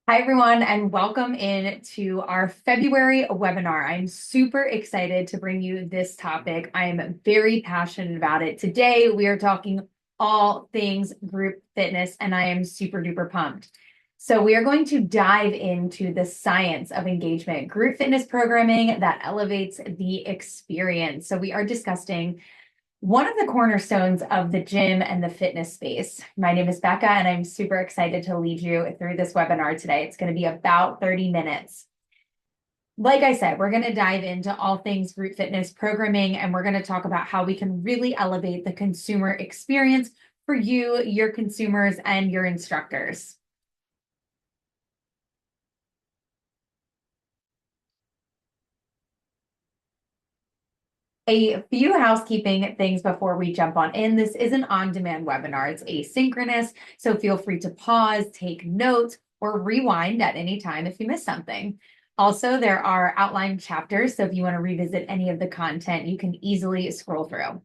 Hi, everyone, and welcome in to our February webinar. I'm super excited to bring you this topic. I am very passionate about it. Today, we are talking all things group fitness, and I am super duper pumped. So we are going to dive into the science of engagement, group fitness programming that elevates the experience. So we are discussing one of the cornerstones of the gym and the fitness space. My name is Becca, and I'm super excited to lead you through this webinar today. It's going to be about 30 minutes. Like I said, we're going to dive into all things group fitness programming, and we're going to talk about how we can really elevate the consumer experience for you, your consumers, and your instructors. A few housekeeping things before we jump on in. This is an on-demand webinar. It's asynchronous, so feel free to pause, take notes, or rewind at any time if you miss something. Also, there are outlined chapters, so if you want to revisit any of the content, you can easily scroll through.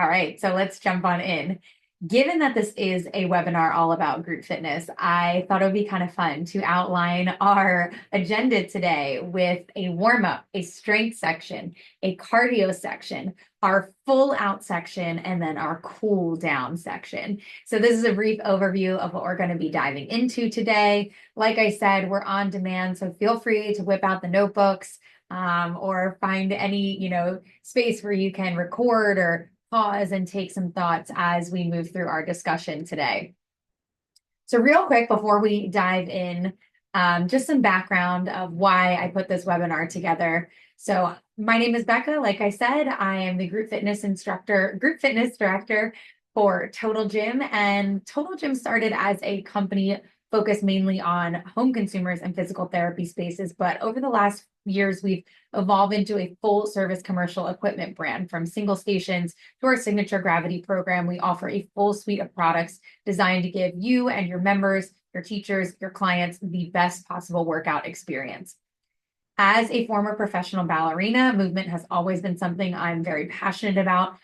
All right, so let's jump on in. Given that this is a webinar all about group fitness, I thought it would be kind of fun to outline our agenda today with a warm-up, a strength section, a cardio section, our full out section, and then our cool down section. So this is a brief overview of what we're going to be diving into today. Like I said, we're on demand, so feel free to whip out the notebooks or find any, space where you can record or pause and take some thoughts as we move through our discussion today. So real quick, before we dive in, just some background of why I put this webinar together. So my name is Becca. Like I said, I am the group fitness director for Total Gym. And Total Gym started as a company focused mainly on home consumers and physical therapy spaces. But over the last years, we've evolved into a full service commercial equipment brand. From single stations to our signature gravity program, we offer a full suite of products designed to give you and your members, your teachers, your clients the best possible workout experience. As a former professional ballerina, movement has always been something I'm very passionate about.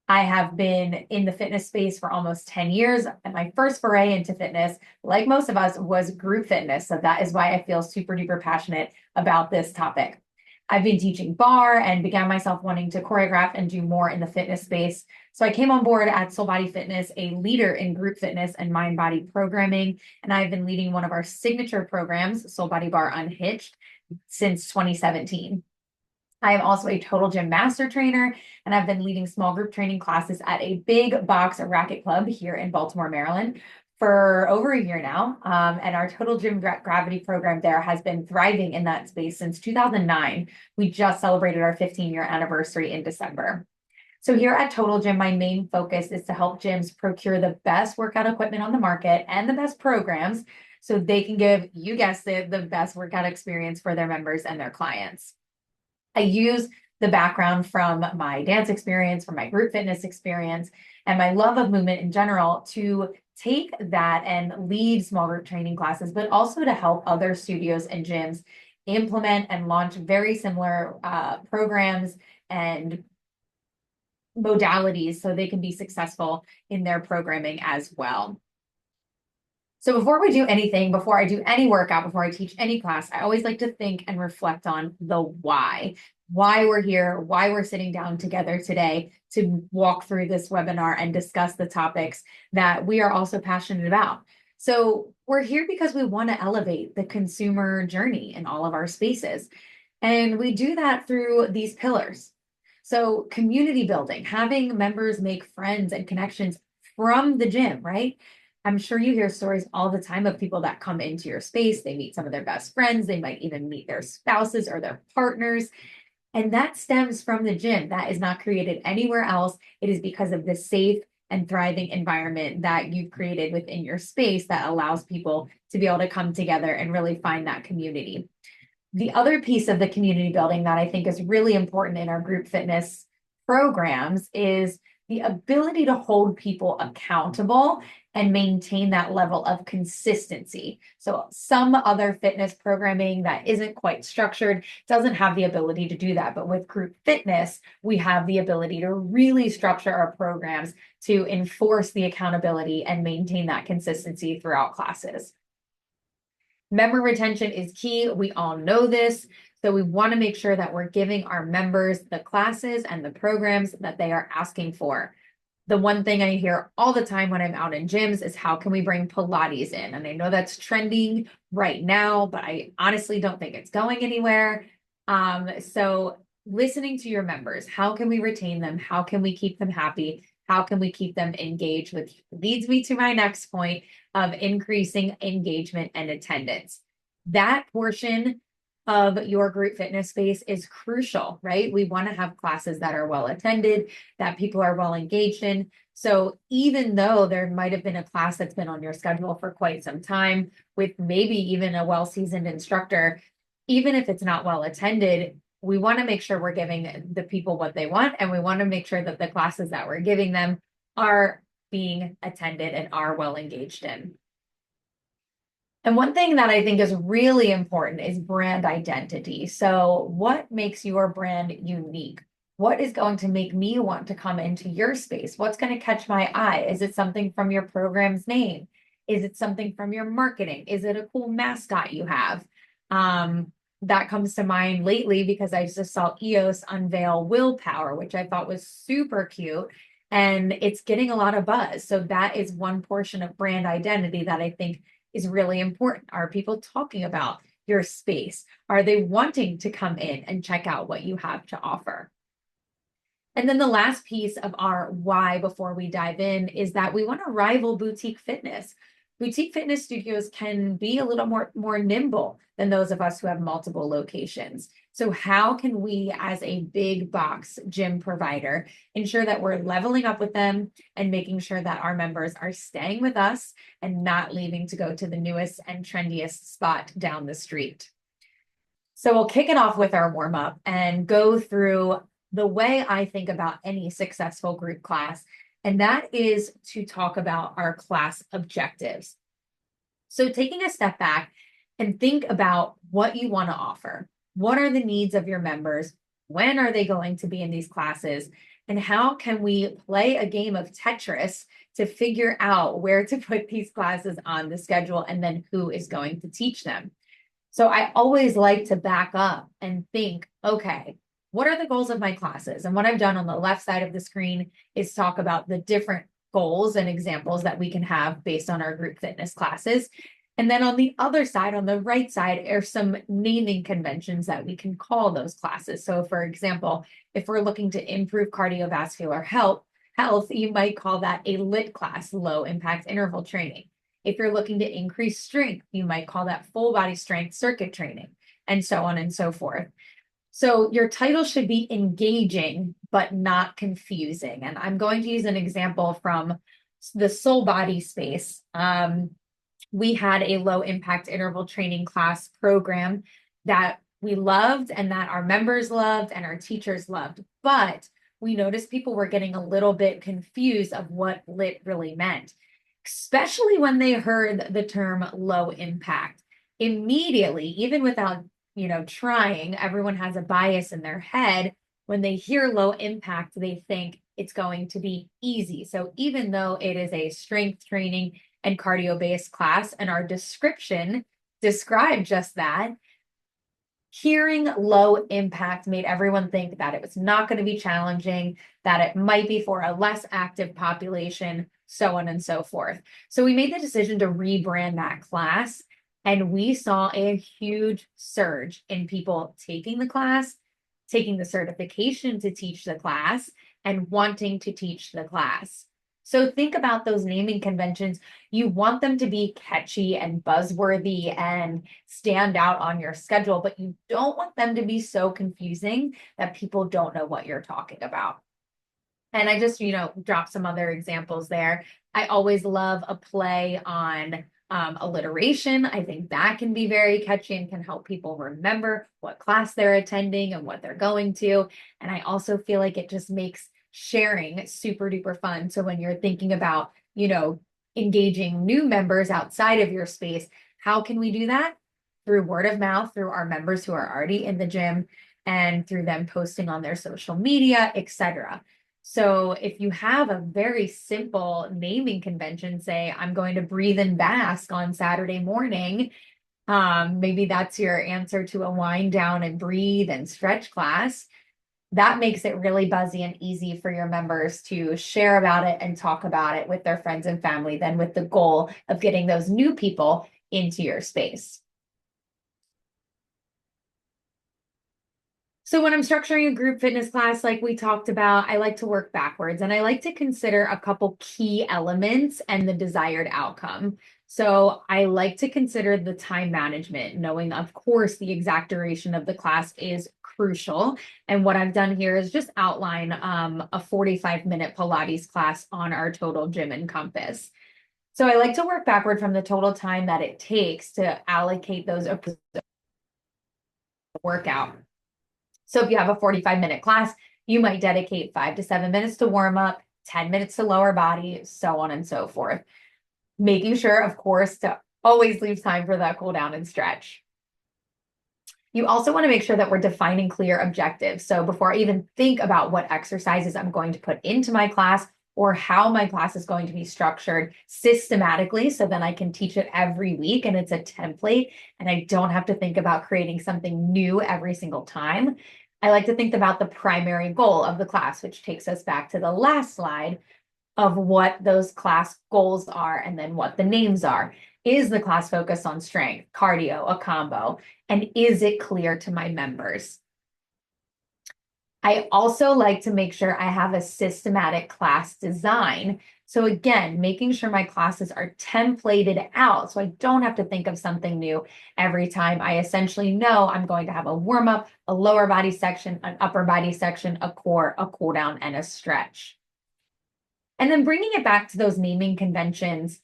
I have been in the fitness space for almost 10 years, and my first foray into fitness, like most of us, was group fitness. So that is why I feel super duper passionate about this topic. I've been teaching barre and began myself wanting to choreograph and do more in the fitness space. So I came on board at Soul Body Fitness, a leader in group fitness and mind body programming. And I've been leading one of our signature programs, Soul Body Barre Unhitched, since 2017. I am also a Total Gym master trainer, and I've been leading small group training classes at a big box racket club here in Baltimore, Maryland, for over a year now. And our Total Gym Gravity program there has been thriving in that space since 2009. We just celebrated our 15-year anniversary in December. So here at Total Gym, my main focus is to help gyms procure the best workout equipment on the market and the best programs so they can give, you guessed it, the best workout experience for their members and their clients. I use the background from my dance experience, from my group fitness experience, and my love of movement in general to take that and lead small group training classes, but also to help other studios and gyms implement and launch very similar programs and modalities so they can be successful in their programming as well. So before we do anything, before I do any workout, before I teach any class, I always like to think and reflect on the why we're here, why we're sitting down together today to walk through this webinar and discuss the topics that we are also passionate about. So we're here because we want to elevate the consumer journey in all of our spaces. And we do that through these pillars. So community building, having members make friends and connections from the gym, right? I'm sure you hear stories all the time of people that come into your space. They meet some of their best friends. They might even meet their spouses or their partners. And that stems from the gym. That is not created anywhere else. It is because of the safe and thriving environment that you've created within your space that allows people to be able to come together and really find that community. The other piece of the community building that I think is really important in our group fitness programs is the ability to hold people accountable and maintain that level of consistency. So some other fitness programming that isn't quite structured doesn't have the ability to do that. But with group fitness, we have the ability to really structure our programs to enforce the accountability and maintain that consistency throughout classes. Member retention is key. We all know this. So we want to make sure that we're giving our members the classes and the programs that they are asking for. The one thing I hear all the time when I'm out in gyms is how can we bring Pilates in? And I know that's trending right now, but I honestly don't think it's going anywhere. So listening to your members, how can we retain them? How can we keep them happy? How can we keep them engaged? Which leads me to my next point of increasing engagement and attendance. That portion of your group fitness space is crucial, right? We want to have classes that are well attended, that people are well engaged in. So even though there might have been a class that's been on your schedule for quite some time with maybe even a well-seasoned instructor, even if it's not well attended, we want to make sure we're giving the people what they want, and we want to make sure that the classes that we're giving them are being attended and are well engaged in. And one thing that I think is really important is brand identity. So what makes your brand unique? What is going to make me want to come into your space? What's going to catch my eye? Is it something from your program's name? Is it something from your marketing? Is it a cool mascot you have? That comes to mind lately because I just saw EOS unveil Willpower, which I thought was super cute. And it's getting a lot of buzz. So that is one portion of brand identity that I think is really important. Are people talking about your space? Are they wanting to come in and check out what you have to offer? And then the last piece of our why before we dive in is that we want to rival boutique fitness. Boutique fitness studios can be a little more nimble than those of us who have multiple locations. So how can we, as a big box gym provider, ensure that we're leveling up with them and making sure that our members are staying with us and not leaving to go to the newest and trendiest spot down the street? So we'll kick it off with our warm up and go through the way I think about any successful group class, and that is to talk about our class objectives. So taking a step back and think about what you want to offer. What are the needs of your members? When are they going to be in these classes? And how can we play a game of Tetris to figure out where to put these classes on the schedule and then who is going to teach them? So I always like to back up and think, okay, what are the goals of my classes? And what I've done on the left side of the screen is talk about the different goals and examples that we can have based on our group fitness classes. And then on the other side, on the right side, are some naming conventions that we can call those classes. So for example, if we're looking to improve cardiovascular health, you might call that a LIT class, low impact interval training. If you're looking to increase strength, you might call that full body strength circuit training, and so on and so forth. So your title should be engaging, but not confusing. And I'm going to use an example from the soul body space. We had a low impact interval training class program that we loved and that our members loved and our teachers loved. But we noticed people were getting a little bit confused of what LIT really meant, especially when they heard the term low impact. Immediately, even without trying, everyone has a bias in their head. When they hear low impact, they think it's going to be easy. So even though it is a strength training and cardio-based class, and our description described just that, hearing low impact made everyone think that it was not going to be challenging, that it might be for a less active population, so on and so forth. So we made the decision to rebrand that class. And we saw a huge surge in people taking the class, taking the certification to teach the class, and wanting to teach the class. So think about those naming conventions. You want them to be catchy and buzzworthy and stand out on your schedule, but you don't want them to be so confusing that people don't know what you're talking about. And I just, dropped some other examples there. I always love a play on alliteration. I think that can be very catchy and can help people remember what class they're attending and what they're going to. And I also feel like it just makes sharing super duper fun. So when you're thinking about, engaging new members outside of your space, how can we do that? Through word of mouth, through our members who are already in the gym, and through them posting on their social media, etc. So if you have a very simple naming convention, say, I'm going to breathe and bask on Saturday morning, maybe that's your answer to a wind down and breathe and stretch class. That makes it really buzzy and easy for your members to share about it and talk about it with their friends and family, then with the goal of getting those new people into your space. So when I'm structuring a group fitness class, like we talked about, I like to work backwards and I like to consider a couple key elements and the desired outcome. So I like to consider the time management, knowing, of course, the exact duration of the class is crucial. And what I've done here is just outline a 45-minute Pilates class on our total gym and compass. So I like to work backward from the total time that it takes to allocate those workout. So if you have a 45-minute class, you might dedicate 5 to 7 minutes to warm up, 10 minutes to lower body, so on and so forth. Making sure, of course, to always leave time for that cool down and stretch. You also want to make sure that we're defining clear objectives. So before I even think about what exercises I'm going to put into my class or how my class is going to be structured systematically, so then I can teach it every week and it's a template and I don't have to think about creating something new every single time. I like to think about the primary goal of the class, which takes us back to the last slide of what those class goals are and then what the names are. Is the class focused on strength, cardio, a combo? And is it clear to my members? I also like to make sure I have a systematic class design. So again, making sure my classes are templated out so I don't have to think of something new every time. I essentially know I'm going to have a warm up, a lower body section, an upper body section, a core, a cool down, and a stretch. And then bringing it back to those naming conventions,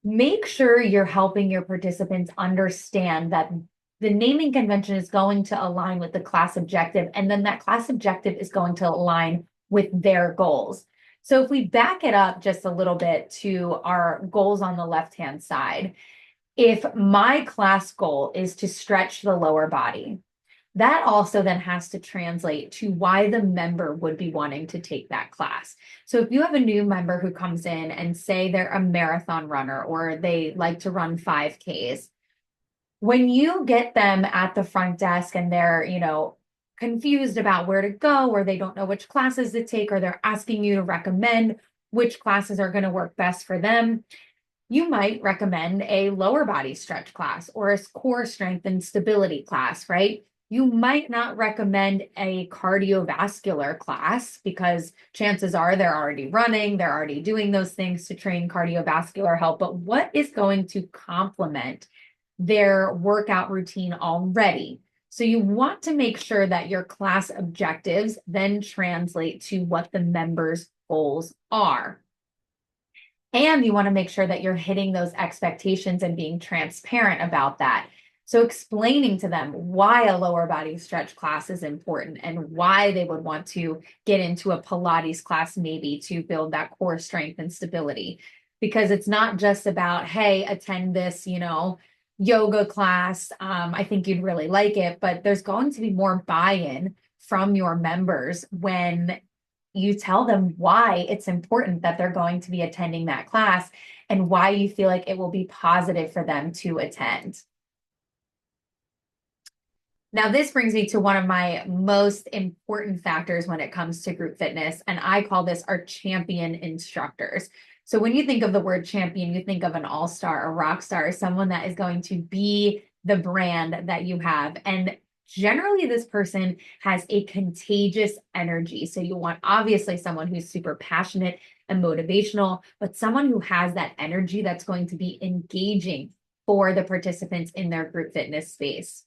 make sure you're helping your participants understand that the naming convention is going to align with the class objective, and then that class objective is going to align with their goals. So if we back it up just a little bit to our goals on the left-hand side, if my class goal is to stretch the lower body, that also then has to translate to why the member would be wanting to take that class. So if you have a new member who comes in and say they're a marathon runner or they like to run 5Ks, when you get them at the front desk and they're, confused about where to go, or they don't know which classes to take, or they're asking you to recommend which classes are going to work best for them, you might recommend a lower body stretch class or a core strength and stability class, right? You might not recommend a cardiovascular class because chances are they're already running, they're already doing those things to train cardiovascular health. But what is going to complement their workout routine already? So you want to make sure that your class objectives then translate to what the members' goals are. And you want to make sure that you're hitting those expectations and being transparent about that. So explaining to them why a lower body stretch class is important and why they would want to get into a Pilates class maybe to build that core strength and stability. Because it's not just about, hey, attend this, yoga class. I think you'd really like it, but there's going to be more buy-in from your members when you tell them why it's important that they're going to be attending that class and why you feel like it will be positive for them to attend. Now, this brings me to one of my most important factors when it comes to group fitness, and I call this our champion instructors. So when you think of the word champion, you think of an all-star, a rock star, someone that is going to be the brand that you have. And generally, this person has a contagious energy. So you want obviously someone who's super passionate and motivational, but someone who has that energy that's going to be engaging for the participants in their group fitness space.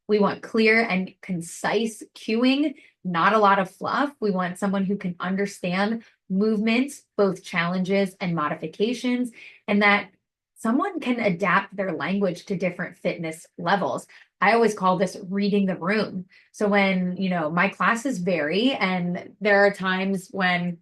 We want clear and concise cueing, not a lot of fluff. We want someone who can understand movements, both challenges and modifications, and that someone can adapt their language to different fitness levels. I always call this reading the room. So when, my classes vary, and there are times when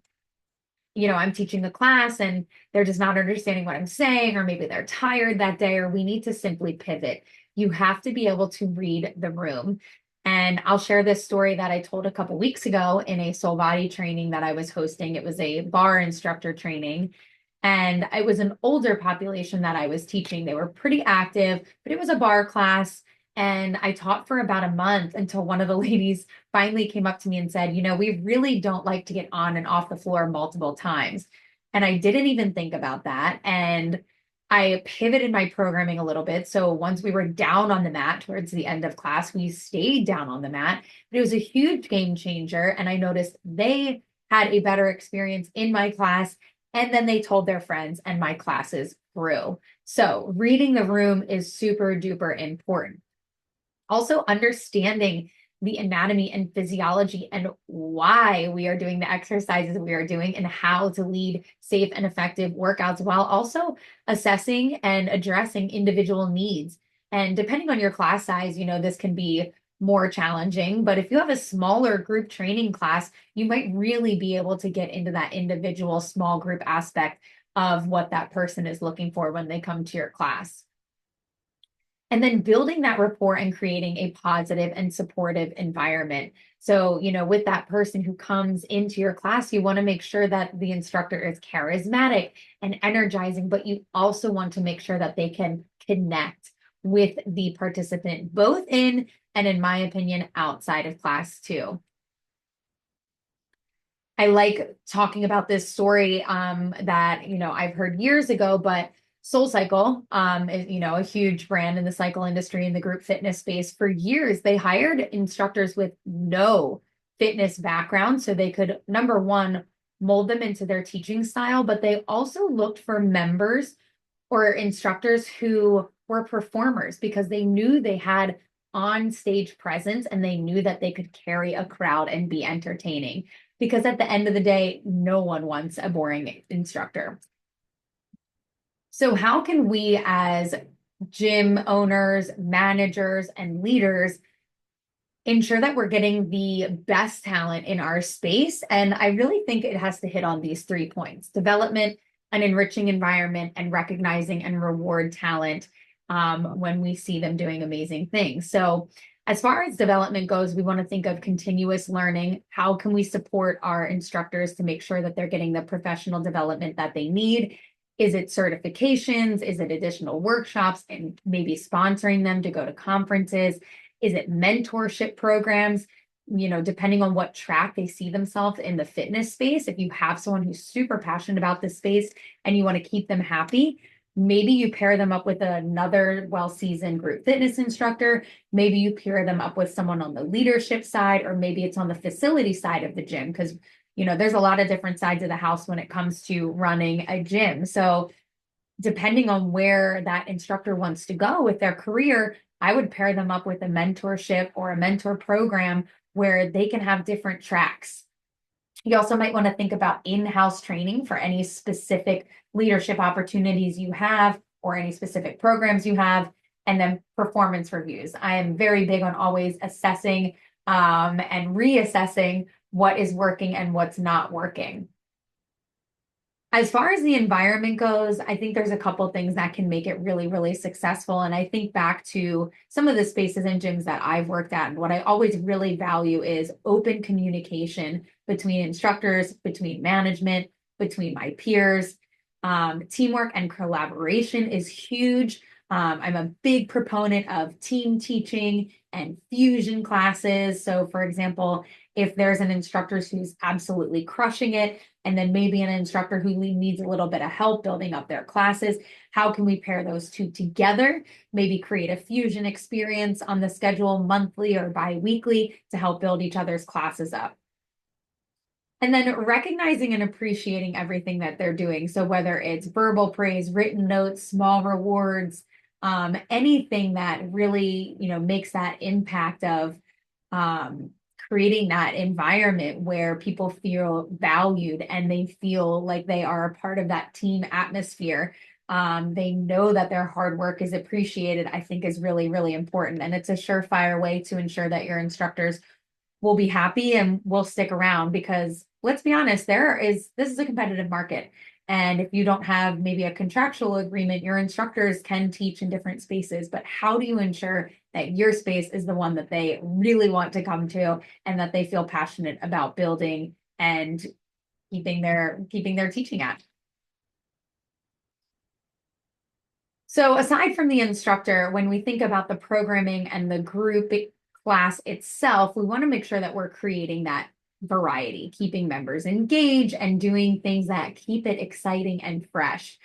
I'm teaching a class and they're just not understanding what I'm saying, or maybe they're tired that day, or we need to simply pivot. You have to be able to read the room. And I'll share this story that I told a couple weeks ago in a soul body training that I was hosting. It was a bar instructor training. And it was an older population that I was teaching. They were pretty active, but it was a bar class. And I taught for about a month until one of the ladies finally came up to me and said, we really don't like to get on and off the floor multiple times. And I didn't even think about that. And I pivoted my programming a little bit. So once we were down on the mat towards the end of class, we stayed down on the mat. But it was a huge game changer. And I noticed they had a better experience in my class. And then they told their friends, and my classes grew. So reading the room is super duper important. Also, understanding the anatomy and physiology and why we are doing the exercises we are doing and how to lead safe and effective workouts, while also assessing and addressing individual needs. And depending on your class size, this can be more challenging. But if you have a smaller group training class, you might really be able to get into that individual small group aspect of what that person is looking for when they come to your class. And then building that rapport and creating a positive and supportive environment. So, with that person who comes into your class, you want to make sure that the instructor is charismatic and energizing, but you also want to make sure that they can connect with the participant, both in and, in my opinion, outside of class too. I like talking about this story that, I've heard years ago, but SoulCycle is, a huge brand in the cycle industry in the group fitness space. For years, they hired instructors with no fitness background so they could, number one, mold them into their teaching style, but they also looked for members or instructors who were performers because they knew they had on stage presence and they knew that they could carry a crowd and be entertaining. Because at the end of the day, no one wants a boring instructor. So how can we as gym owners, managers, and leaders ensure that we're getting the best talent in our space? And I really think it has to hit on these 3 points: development, an enriching environment, and recognizing and reward talent when we see them doing amazing things. So as far as development goes, we want to think of continuous learning. How can we support our instructors to make sure that they're getting the professional development that they need? Is it certifications? Is it additional workshops and maybe sponsoring them to go to conferences? Is it mentorship programs? Depending on what track they see themselves in the fitness space, if you have someone who's super passionate about this space and you want to keep them happy, maybe you pair them up with another well-seasoned group fitness instructor. Maybe you pair them up with someone on the leadership side, or maybe it's on the facility side of the gym, because there's a lot of different sides of the house when it comes to running a gym. So depending on where that instructor wants to go with their career, I would pair them up with a mentorship or a mentor program where they can have different tracks. You also might want to think about in-house training for any specific leadership opportunities you have or any specific programs you have, and then performance reviews. I am very big on always assessing and reassessing what is working and what's not working. As far as the environment goes, I think there's a couple things that can make it really, really successful. And I think back to some of the spaces and gyms that I've worked at. And what I always really value is open communication between instructors, between management, between my peers. Teamwork and collaboration is huge. I'm a big proponent of team teaching and fusion classes. So, for example, if there's an instructor who's absolutely crushing it, and then maybe an instructor who needs a little bit of help building up their classes, how can we pair those two together? Maybe create a fusion experience on the schedule monthly or bi-weekly to help build each other's classes up. And then recognizing and appreciating everything that they're doing. So whether it's verbal praise, written notes, small rewards, anything that really, makes that impact of creating that environment where people feel valued and they feel like they are a part of that team atmosphere. They know that their hard work is appreciated, I think is really, really important. And it's a surefire way to ensure that your instructors will be happy and will stick around, because let's be honest, this is a competitive market. And if you don't have maybe a contractual agreement, your instructors can teach in different spaces, but how do you ensure that your space is the one that they really want to come to and that they feel passionate about building and keeping their teaching at? So aside from the instructor, when we think about the programming and the group class itself, we want to make sure that we're creating that variety, keeping members engaged and doing things that keep it exciting and fresh.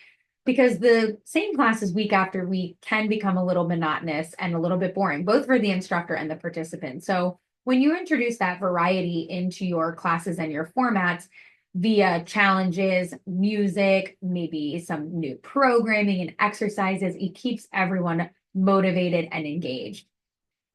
Because the same classes week after week can become a little monotonous and a little bit boring, both for the instructor and the participant. So when you introduce that variety into your classes and your formats, via challenges, music, maybe some new programming and exercises. It keeps everyone motivated and engaged.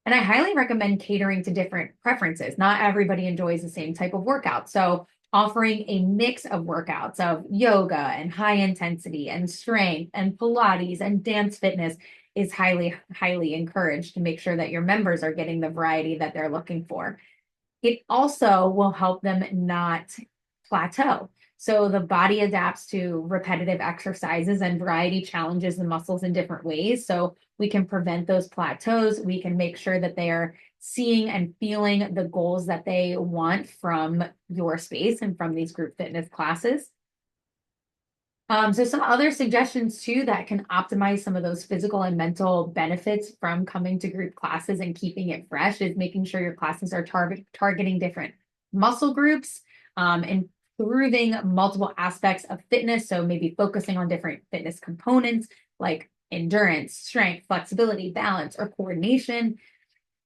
And I highly recommend catering to different preferences. Not everybody enjoys the same type of workout. So offering a mix of workouts of yoga and high intensity and strength and Pilates and dance fitness is highly, highly encouraged to make sure that your members are getting the variety that they're looking for. It also will help them not plateau. So the body adapts to repetitive exercises and variety challenges the muscles in different ways. So we can prevent those plateaus. We can make sure that they are seeing and feeling the goals that they want from your space and from these group fitness classes. So some other suggestions too that can optimize some of those physical and mental benefits from coming to group classes and keeping it fresh is making sure your classes are targeting different muscle groups, improving multiple aspects of fitness. So maybe focusing on different fitness components like endurance, strength, flexibility, balance, or coordination.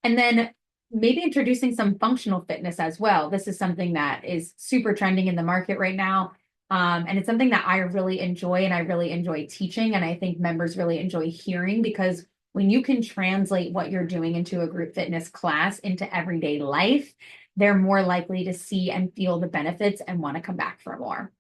And then maybe introducing some functional fitness as well. This is something that is super trending in the market right now. And it's something that I really enjoy and I really enjoy teaching. And I think members really enjoy hearing because when you can translate what you're doing into a group fitness class into everyday life, they're more likely to see and feel the benefits and want to come back for more.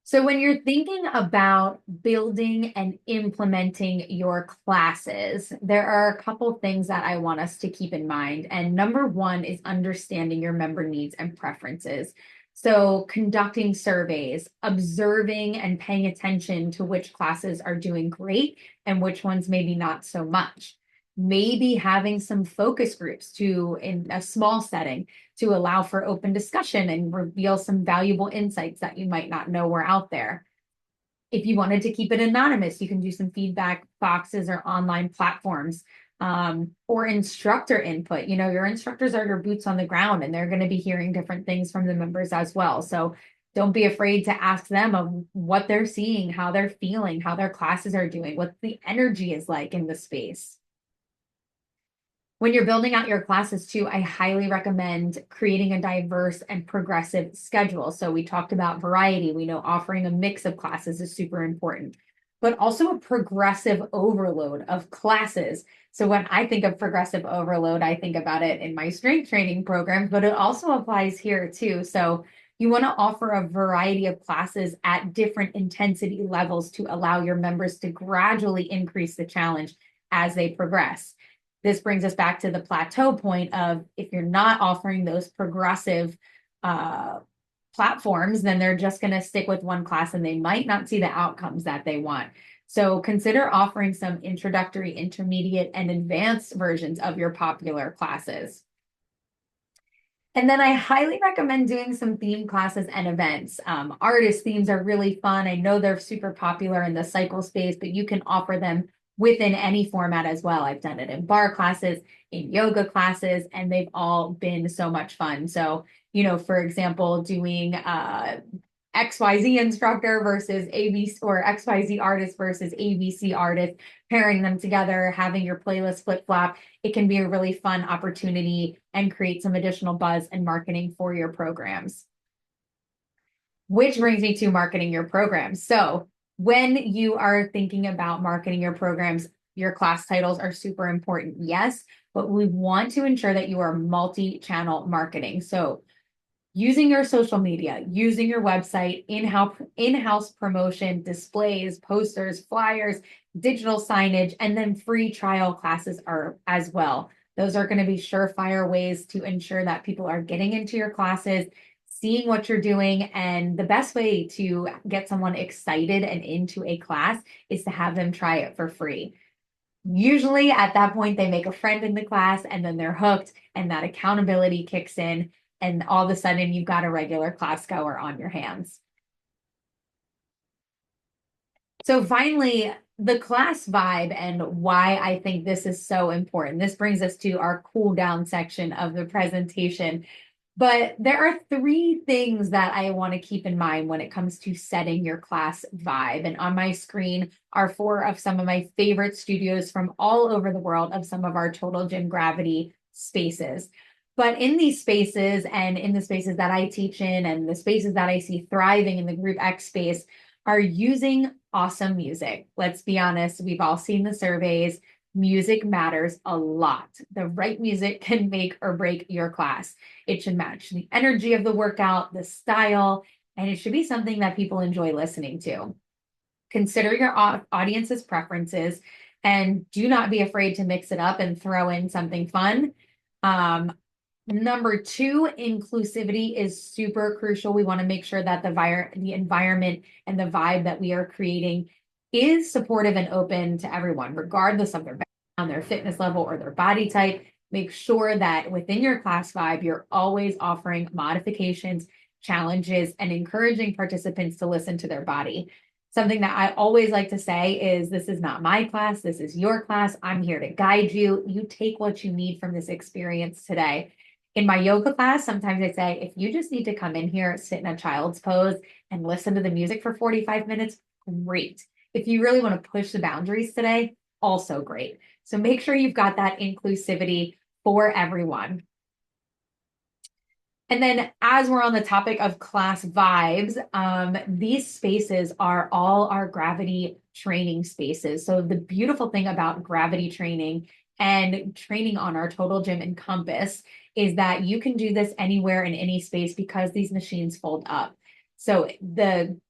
So when you're thinking about building and implementing your classes, there are a couple things that I want us to keep in mind. And number one is understanding your member needs and preferences. So conducting surveys, observing and paying attention to which classes are doing great and which ones maybe not so much. Maybe having some focus groups in a small setting to allow for open discussion and reveal some valuable insights that you might not know were out there. If you wanted to keep it anonymous, you can do some feedback boxes or online platforms, or instructor input. Your instructors are your boots on the ground and they're going to be hearing different things from the members as well. So don't be afraid to ask them of what they're seeing, how they're feeling, how their classes are doing, what the energy is like in the space. When you're building out your classes too, I highly recommend creating a diverse and progressive schedule. So we talked about variety. We know offering a mix of classes is super important, but also a progressive overload of classes. So when I think of progressive overload, I think about it in my strength training programs, but it also applies here too. So you want to offer a variety of classes at different intensity levels to allow your members to gradually increase the challenge as they progress. This brings us back to the plateau point of if you're not offering those progressive platforms, then they're just going to stick with one class and they might not see the outcomes that they want. So consider offering some introductory, intermediate, and advanced versions of your popular classes. And then I highly recommend doing some theme classes and events. Artist themes are really fun. I know they're super popular in the cycle space, but you can offer them within any format as well. I've done it in bar classes, in yoga classes, and they've all been so much fun. So, for example, doing XYZ instructor versus ABC or XYZ artist versus ABC artist, pairing them together, having your playlist flip-flop, it can be a really fun opportunity and create some additional buzz and marketing for your programs. Which brings me to marketing your programs. So when you are thinking about marketing your programs, your class titles are super important, yes, but we want to ensure that you are multi-channel marketing. So using your social media, using your website, in-house promotion, displays, posters, flyers, digital signage, and then free trial classes are as well. Those are going to be surefire ways to ensure that people are getting into your classes, seeing what you're doing. And the best way to get someone excited and into a class is to have them try it for free. Usually at that point, they make a friend in the class and then they're hooked, and that accountability kicks in. And all of a sudden, you've got a regular class goer on your hands. So finally, the class vibe and why I think this is so important. This brings us to our cool down section of the presentation. But there are three things that I want to keep in mind when it comes to setting your class vibe. And on my screen are four of some of my favorite studios from all over the world of some of our Total Gym Gravity spaces. But in these spaces and in the spaces that I teach in and the spaces that I see thriving in the Group X space are using awesome music. Let's be honest, we've all seen the surveys. Music matters a lot. The right music can make or break your class. It should match the energy of the workout, the style, and it should be something that people enjoy listening to. Consider your audience's preferences and do not be afraid to mix it up and throw in something fun. Number two, inclusivity is super crucial. We want to make sure that the environment and the vibe that we are creating is supportive and open to everyone, regardless of their background, their fitness level, or their body type. Make sure that within your class vibe, you're always offering modifications, challenges, and encouraging participants to listen to their body. Something that I always like to say is, this is not my class, this is your class. I'm here to guide you. You take what you need from this experience today. In my yoga class, sometimes I say, if you just need to come in here, sit in a child's pose and listen to the music for 45 minutes, great. If you really want to push the boundaries today, also great. So make sure you've got that inclusivity for everyone. And then as we're on the topic of class vibes, these spaces are all our gravity training spaces. So the beautiful thing about gravity training and training on our Total Gym and Compass is that you can do this anywhere in any space because these machines fold up. So the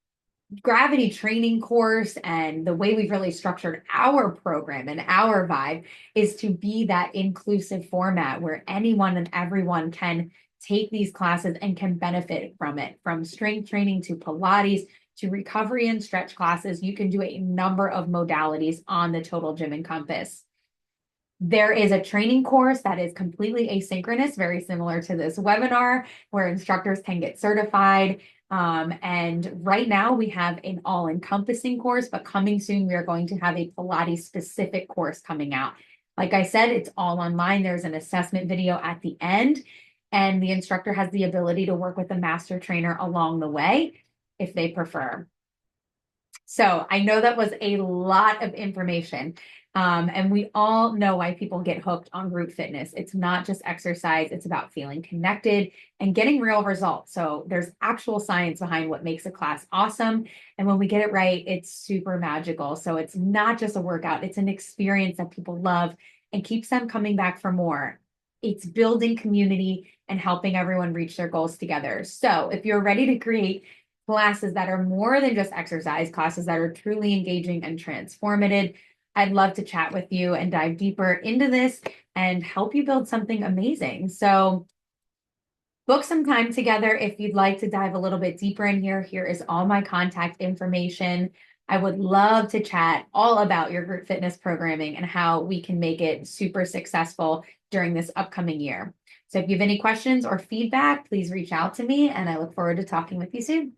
gravity training course and the way we've really structured our program and our vibe is to be that inclusive format where anyone and everyone can take these classes and can benefit from it. From strength training to Pilates to recovery and stretch classes, you can do a number of modalities on the Total Gym and Compass. There is a training course that is completely asynchronous, very similar to this webinar, where instructors can get certified. And right now we have an all-encompassing course, but coming soon, we are going to have a Pilates specific course coming out. Like I said, it's all online. There's an assessment video at the end, and the instructor has the ability to work with a master trainer along the way if they prefer. So I know that was a lot of information. And we all know why people get hooked on group fitness. It's not just exercise, it's about feeling connected and getting real results. So there's actual science behind what makes a class awesome. And when we get it right, it's super magical. So it's not just a workout, it's an experience that people love and keeps them coming back for more. It's building community and helping everyone reach their goals together. So if you're ready to create classes that are more than just exercise, classes that are truly engaging and transformative, I'd love to chat with you and dive deeper into this and help you build something amazing. So book some time together if you'd like to dive a little bit deeper in here. Here is all my contact information. I would love to chat all about your group fitness programming and how we can make it super successful during this upcoming year. So if you have any questions or feedback, please reach out to me, and I look forward to talking with you soon.